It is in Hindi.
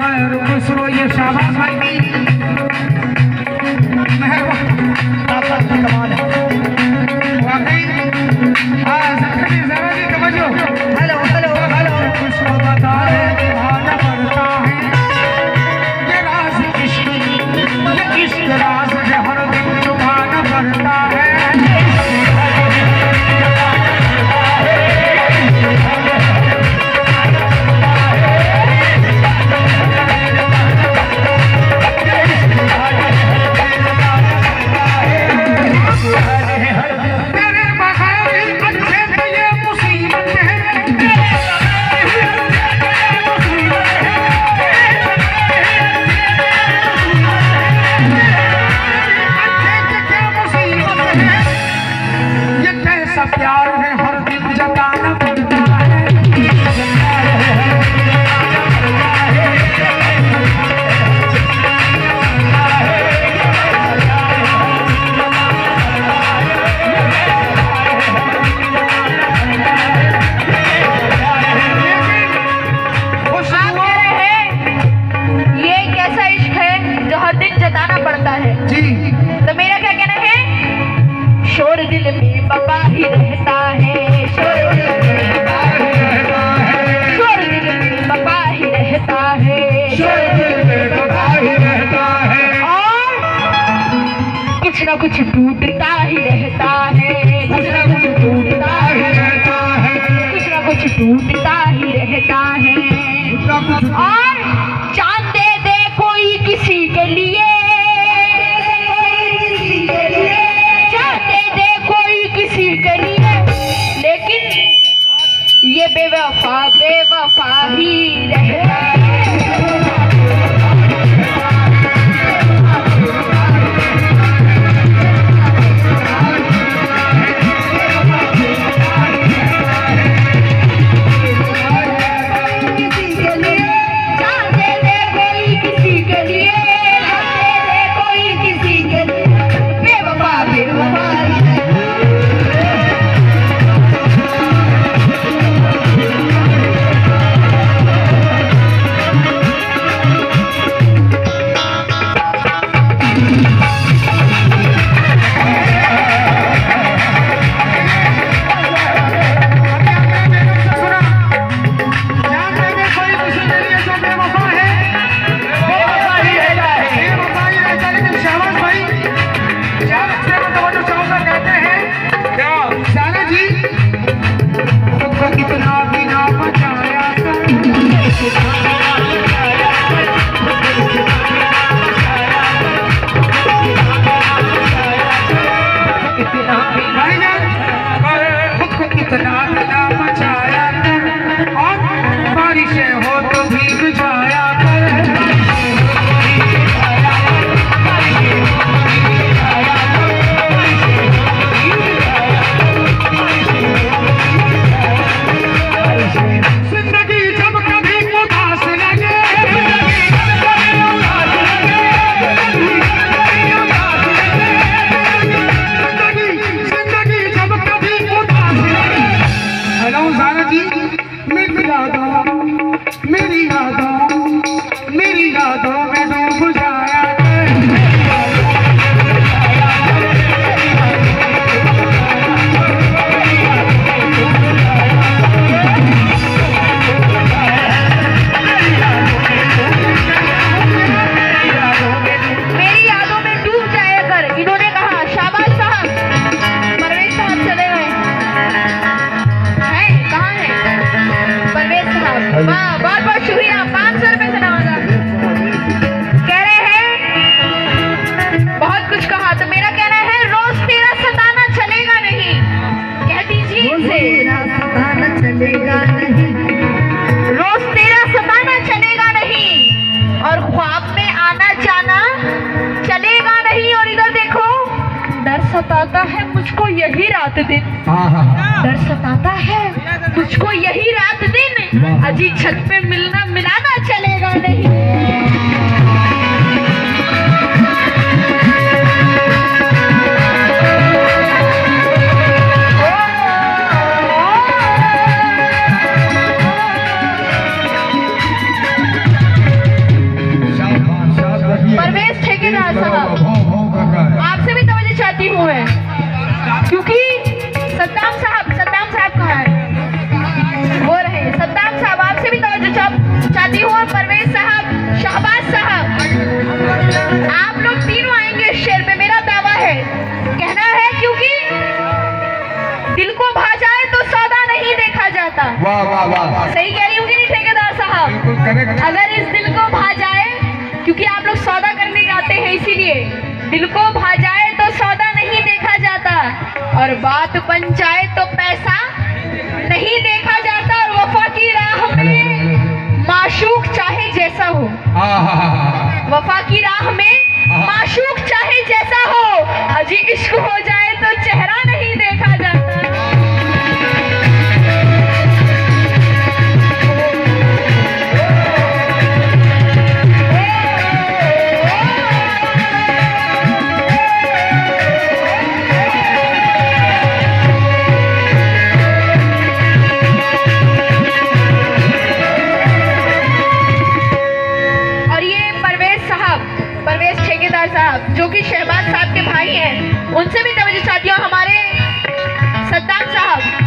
खैर खुश रो ये शाबाश भाई मेहरबान आपका कमाल है वाकई। जरा जी समझो हेलो हेलो हेलो खुश हो बता है निभाना पड़ता है ये राज इश्क राज है हर दिन चुभाना पड़ता है। प्यार है हर दिन जताना पड़ता है ये कैसा इश्क है जो हर दिन जताना पड़ता है जी। तो मेरा क्या कहना है, शोर दिल में बपा ही रहता है, शोर दिल में बपा ही रहता है, शोर दिल में बपा ही रहता है, शोर दिल में बपा ही रहता है, और कुछ ना कुछ टूटता ही रहता है, कुछ ना कुछ टूटता ही रहता है, कुछ ना कुछ टूटता ही रहता है। और चांद दे दे कोई किसी के लिए, किसी के लिए, लेकिन ये बेवफा बेवफा ही रहता है। बहुत बहुत शुक्रिया, 500 रुपए से नवाजा। कह रहे हैं बहुत कुछ कहा, तो मेरा कहना है रोज तेरा सताना चलेगा नहीं, कह दीजिए इनसे, चलेगा नहीं, रोज तेरा सताना चलेगा नहीं, और ख्वाब में आना जाना चलेगा नहीं। और इधर देखो, डर सताता है मुझको यही रात दिन, डर सताता है मुझको यही रात दिन, अजी छत पे मिलना मिलाना चलेगा नहीं। देखिए, दिल को भा जाए तो सौदा नहीं देखा जाता, और बात बन जाए तो पैसा नहीं देखा जाता। और वफा की राह में माशूक चाहे जैसा हो, वफा की राह में माशूक चाहे जैसा हो, अजी इश्क हो जाए तो चेहरा नहीं देखा जाता। परवेज ठेकेदार साहब जो कि शहबाज साहब के भाई हैं, उनसे भी तवज्जो चाहती हूँ। हमारे सद्दाम साहब